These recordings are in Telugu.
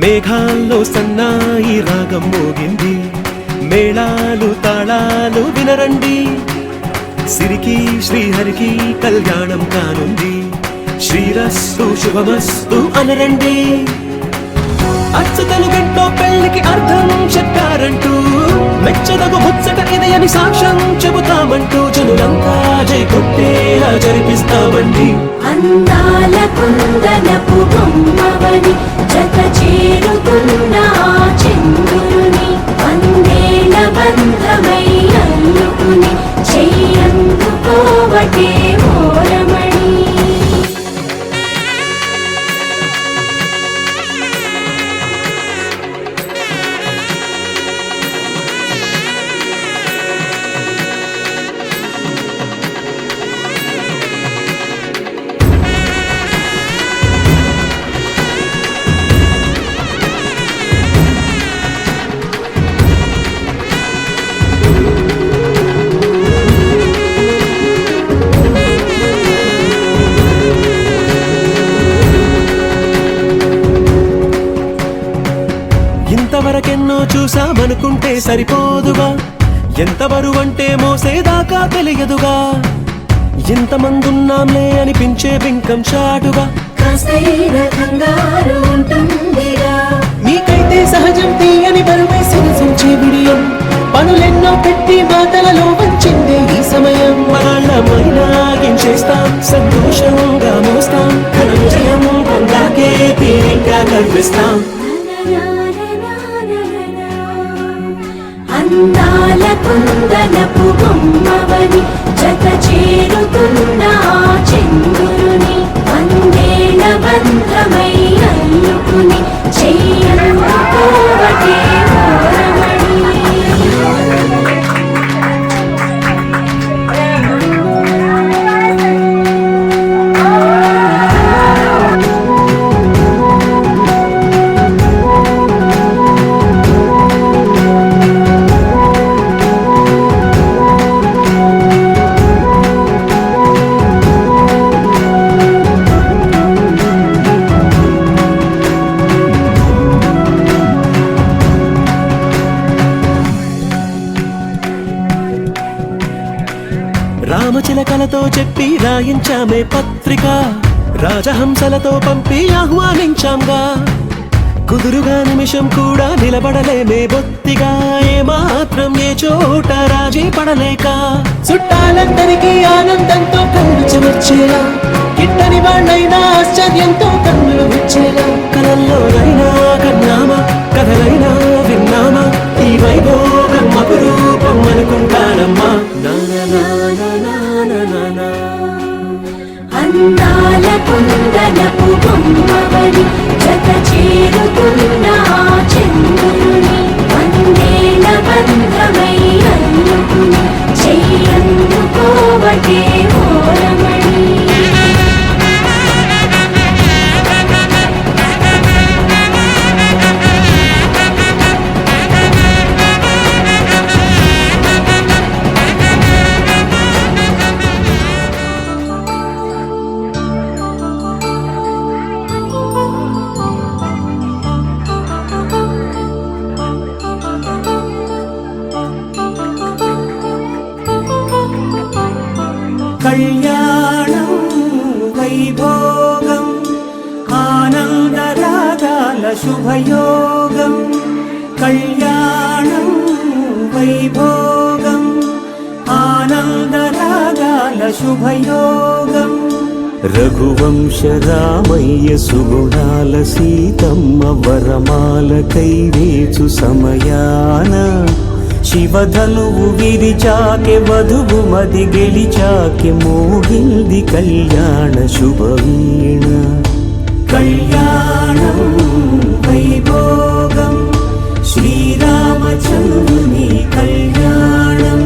మేఘాల్లో సన్నాయి రాగం మోగింది, మేళాలు తాళాలు వినరండి. సిరికి శ్రీహరికి కళ్యాణం కానుంది, శ్రీరస్తు శుభమస్తు అనరండి. అచ్చతలు గంటో పెళ్లికి అర్థం చెప్పారంటూ, మెచ్చదగు ముచ్చట ఇది అని సాక్ష్యం చెబుతామంటూ, జనులంతా జై కొట్టేలా జరిపిస్తామండి. అందాల కుందనపు బొమ్మవని జత చేరుతున్న చంద్రుని, వందేల బంధమై అల్లుకుని చెయ్యందుకోవటే మోరమణి. ఇంతవరకెన్నో చూసామనుకుంటే సరిపోదుగా, ఎంత బరువంటే మోసేదాకా తెలియదుగా. ఇంతమందున్నాంలే అనిపించే బింకం చాటుగా, మీకైతే సహజం తీయని బరువేసిన సంచే బిడియం. పనులెన్నో పెట్టి మాటలలో వంచిందే ఈ సమయం. మనల్ళమైనాగించేస్తాం, సంతోషంగా మోస్తాం, ఘన విజయం పొందాకే తీరిగ్గా కనిపిస్తాం. అందాల కుందనపు బొమ్మవని జత చేరుతున్న చంద్రుని, వందేల బంధమై అల్లుకుని చెయ్యందుకోవటే మోరమణి. రామచిలకలతో చెప్పి రాయించామే పత్రిక, రాజహంసలతో పంపి ఆహ్వానించాంగా. కుదురుగా నిమిషం కూడా నిలబడలేమే బొత్తిగా, ఏమాత్రం ఏ చోట రాజీ పడలేక. చుట్టాలందరికీ ఆనందంతో కళ్ళు చెమర్చేలా, కిట్టని వాళ్ళైనా ఆశ్చర్యంతో కన్నులు విచ్చేలా. కలల్లోనైనా కన్నామా, కథలైనా విన్నామా, ఈ వైభోగం అపురూపం అనుకుంటానమ్మా. అందాల కుందనపు బొమ్మవని జత చేరుతున్న చంద్రుని, వందేల బంధమై అల్లుకుని చెయ్యందుకోవటే మోరమణి. కళ్యాణం వైభోగం ఆనందరాగాల శుభయోగం. కళ్యాణం వైభోగం ఆనందరాగాల శుభయోగం. రఘువంశ రామయ్య సుగుణాల సీతమ్మ వరమాల కైవేచు సమయాన, శివధనువు విరిచాకె వధువు మది గెలిచాకె మోగింది కళ్యాణ శుభవీణ. కళ్యాణం వైభోగం శ్రీరామచంద్రుని కళ్యాణం.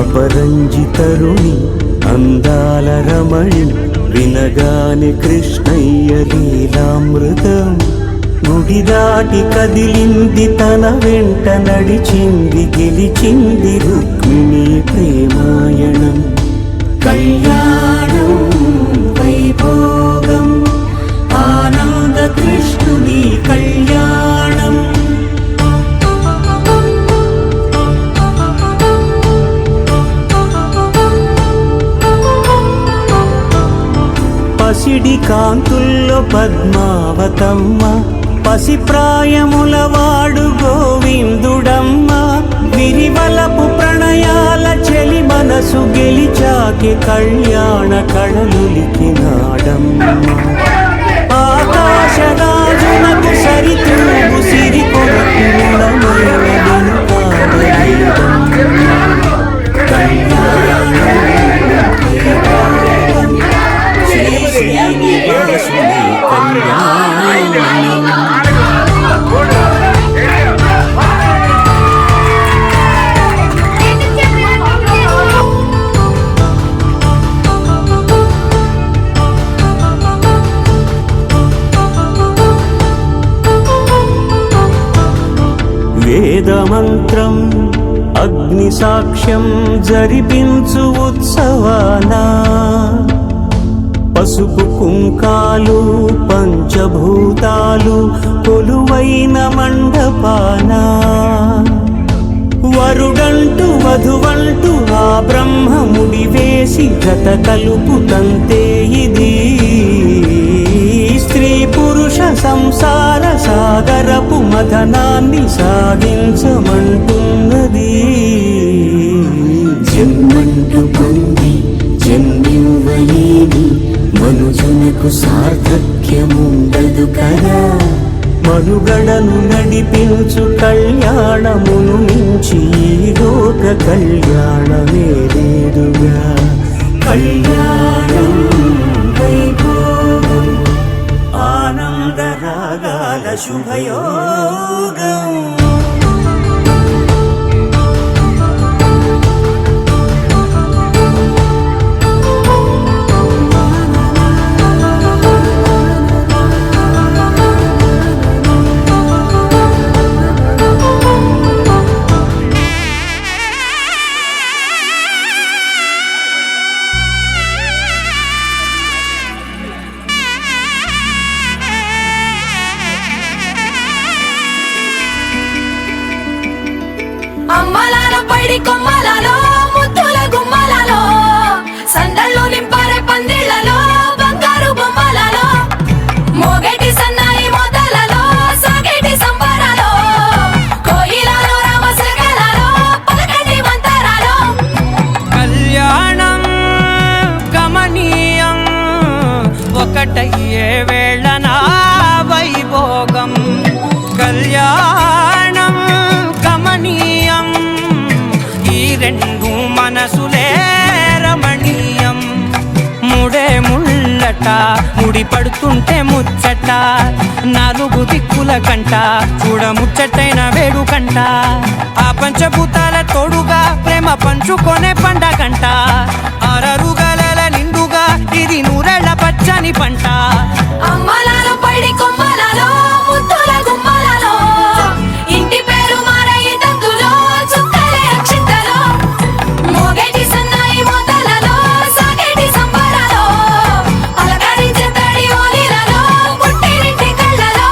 అపరంజి తరుణి అందాల రమణి, వినగాని కృష్ణయ్య లీలామృతం. గుడి గడి దాటి కదిలింది తన వెంట నడిచింది గెలిచింది రుక్మిణి ప్రేమాయణం కళ్యాణం వైభోగం ఆనంద కృష్ణుని కళ్యాణం పసిడి కాంతుల్లో పద్మావతమ్మ పసిప్రాయముల వాడు గోవిందుడమ్మ విరివలపు ప్రణయాల చెలి మనసు గెలిచాకి కళ్యాణ కళలులికినాడమ్మ ఆకాశరాజునకు సరితూగు సిరి కొరకు వేదమంత్రం అగ్ని సాక్ష్యం జరిపించు ఉత్సవానా పసుపు కుంకాలు పంచభూతాలు కొలువైన మండపానా వరుడంటూ వధువంటూ ఆ బ్రహ్మముడి వేసి జత కలుపుతంతే ఇది స్త్రీ పురుష సంసార సాగరపు మథనాన్ని సాగించమంటున్నది జన్మంటూ పొంది జన్మివ్వలేని మనుజునకు సార్థక్యముండదు కదా మనుగడను నడిపించు కళ్యాణమును మించి ఈ లోక కళ్యాణమే లేదుగా కళ్యాణం వైభోగం ఆనంద రాగాల శుభయోగం అమ్మలాల పైడి కొమ్మలలో ముద్దుల గుమ్మలలో సందళ్ళు నింపారే పందిళ్లలో బంగారు బొమ్మలలో మోగేటి సన్నాయి మొదలలో సాగేటి సంబరాలో కోయిలలో రామశకలలో పలకటి మంతరాలో కళ్యాణం గమనీయం ఒకటయ్యే వేళ నా వైభోగం కళ్యాణం గమనీయం ఈ రెండు మనసులే రమణీయం ముడే ముళ్ళట ముడి పడుతుంటే ముచ్చట నాలుగు దిక్కుల కంట చూడ ముచ్చటైన వేడుకంట ఆ పంచభూతాల తోడుగా ప్రేమ పంచుకొనే పండగంట అరరుగలల నిండుగా ఇది నూరెళ్ళ పచ్చని పంట అమ్మలాల పైడి కొమ్మలలో ముద్దుల గుమ్మలలో ఇంటి పేరు మారయి తందులో చుక్కలే అక్షింతలో మోగేటి సన్నాయి మొదలలో సాగేటి సంబరాలో పలకరించే తడి ఓలిలలో పుట్టినింటి కళ్ళలో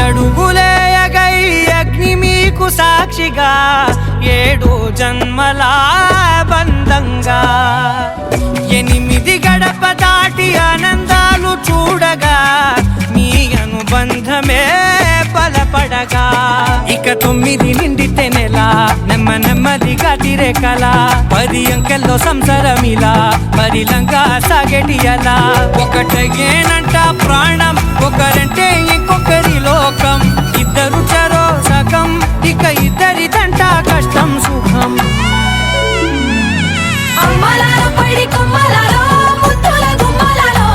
ఏడడుగులేయగై అగ్ని మీకు సాక్షిగా ఏడు జన్మల బంధంగా 8 గడప దాటి ఆనందాలు చూడగా మీ అనుబంధమే బలపడగా ఇక 9 నిండితే నెల నెమ్మదిగా తిరేకల 10 అంకెల్లో సంసారమిలా పరిలంగా సాగేటి అలా ఒకటేనంట ప్రాణం ఒకరంటే ఇంకొకరి లోకం ఇద్దరు చరో సగం ఇక ఇద్దరిదంట కష్టం సుఖం అమ్మలాల పైడి కొమ్మలలో ముద్దుల గుమ్మలలో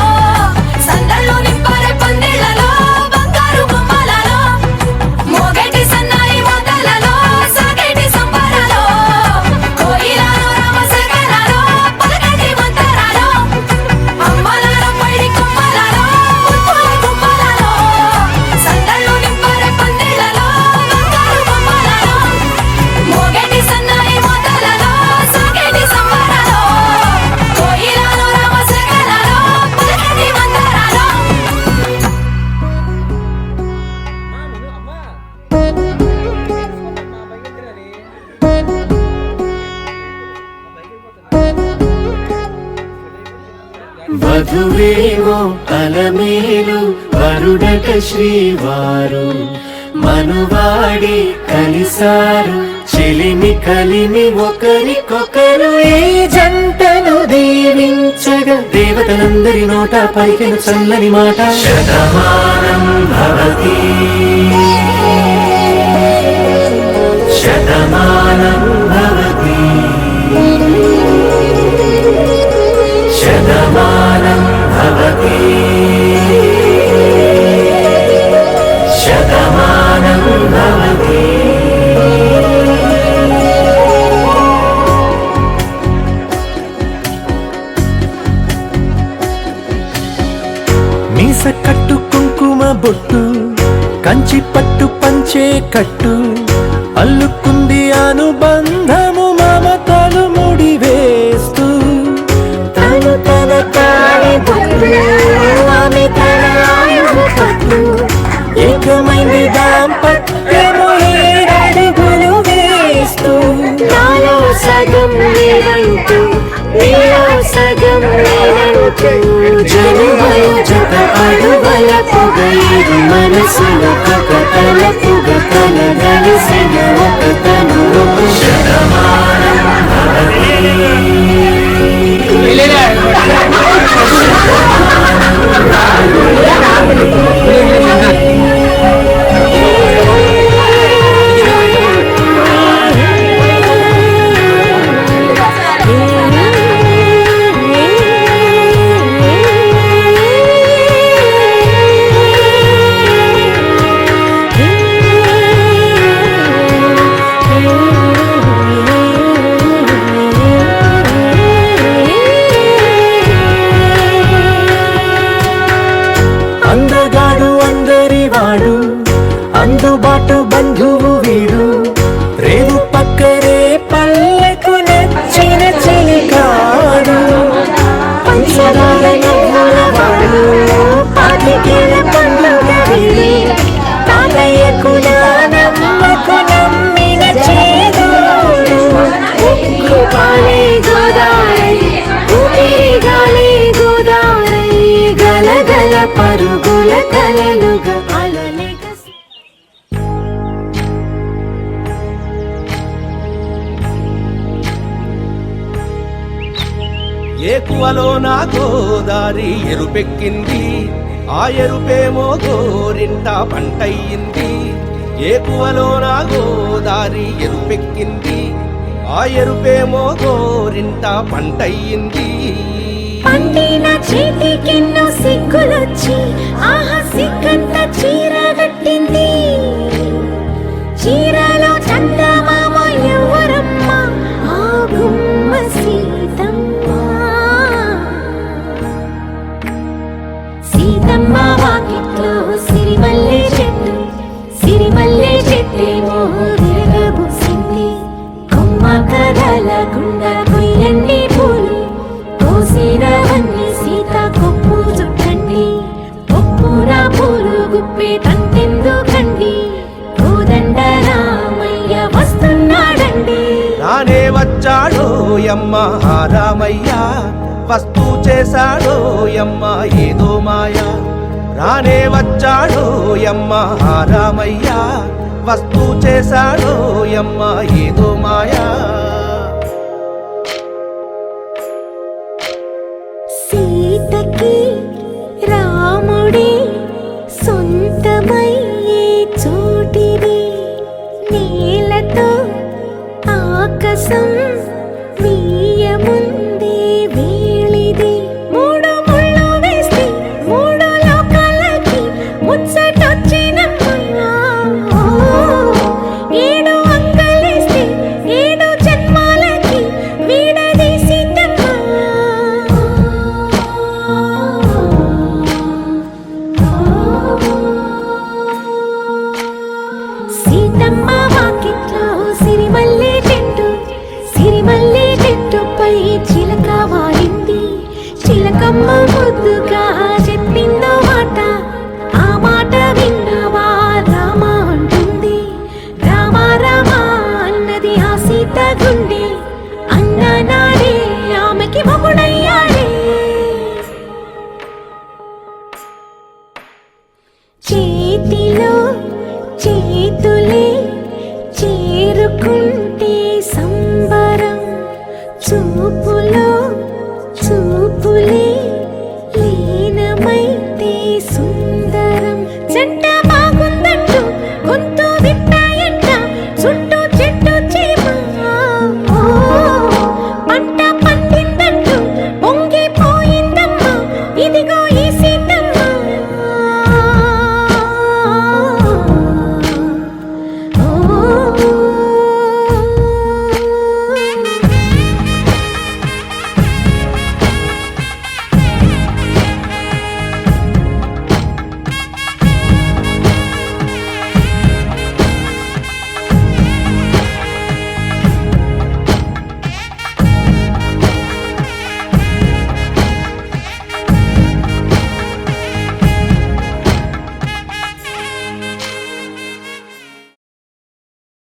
అలమేలు వరుడట శ్రీవారు మనువాడి కలిసారు చెలిమి కలిమి ఒకరికొకరు ఈ జంటను దీవించగా దేవతలందరి నోట పలికిన చల్లని మాట శతమానం భవతి శతమానం భవతి శతమానం భవతి శతమానం భవతి. మీస కట్టు కుంకుమ బొట్టు కంచి పట్టు పంచే కట్టు అల్లుకుంది అనుబంధము మమతలు ముడివేస్తూ తను తన తాళి బొట్టు ఆమె తన ఆయువు పట్టు ఏకమైంది దాంపత్యము ఏడడుగులు వేస్తూ నాలో సగం నేనంటూ నీలో సగం నేనంటూ జనుమలు జత అడుగల పొగైదు మనసులో ఒక తల పొగ కలగలిసిన ఒక తను శతమానం భవతి అందగాడు అందరి వాడు అందుబాటు బంధువు వీడు రేవు పక్కరే పల్లెకు నచ్చిన చిలికాడు పంచదార నవ్వుల వాడు పాతికేల పండుగ వీడు తాతయ్యకు నానమ్మకు నమ్మిన చేదోడు ఉక్కు పాలే గోదావరి ఊపిరి గాలి గోదావరి గలగల పరుగుల కలలుగా అలలెగ ఏకువలో నా గోదారి ఎరుపెక్కింది ఆ ఎరుపేమో గోరింట పంటయ్యింది ఏకువలో నా గోదారి ఎరుపెక్కింది ఆ ఎరుపేమో గోరింట పంటయ్యింది పండిన చేతికెన్నో సిగ్గులొచ్చి ఆహా సిగ్గంత చీర కట్టింది చీరలో చందమామ ఎవరమ్మ ఆ గుమ్మ సీతమ్మ సీతమ్మ వాకిట్లో సిరిమల్లె చెట్టేమో విరగబూసింది కొమ్మ కదలకుండా కొయ్యండి పూలు కోసినవన్నీ సీత కొప్పు చుట్టండి ఒప్పున పూలు గుప్పే తంతెందుకండి కోదండ రామయ్య వస్తున్నాడండి రానే వచ్చాడో యమ్మ రామయ్య వస్తూ చేశాడో యమ్మ ఏదో మాయ రానే వచ్చాడో యమ్మ రామయ్య వస్తూ చేశాడో యమ్మ ఏదో మాయా సీతకి రాముడే సొంతమయ్యే చోటిది నేలతో ఆకాశం వీయముందే వేళిది మూడు ముళ్ళు వేస్తే మూడు లోకాలకి ముచ్చటొచ్చినమ్మా ఏడు అంకలేస్తే ఏడు జన్మాలకి వీడదీసి సీతమ్మ వాకిట్లో సిరిమల్లె చెట్టు సిరి చేతిలో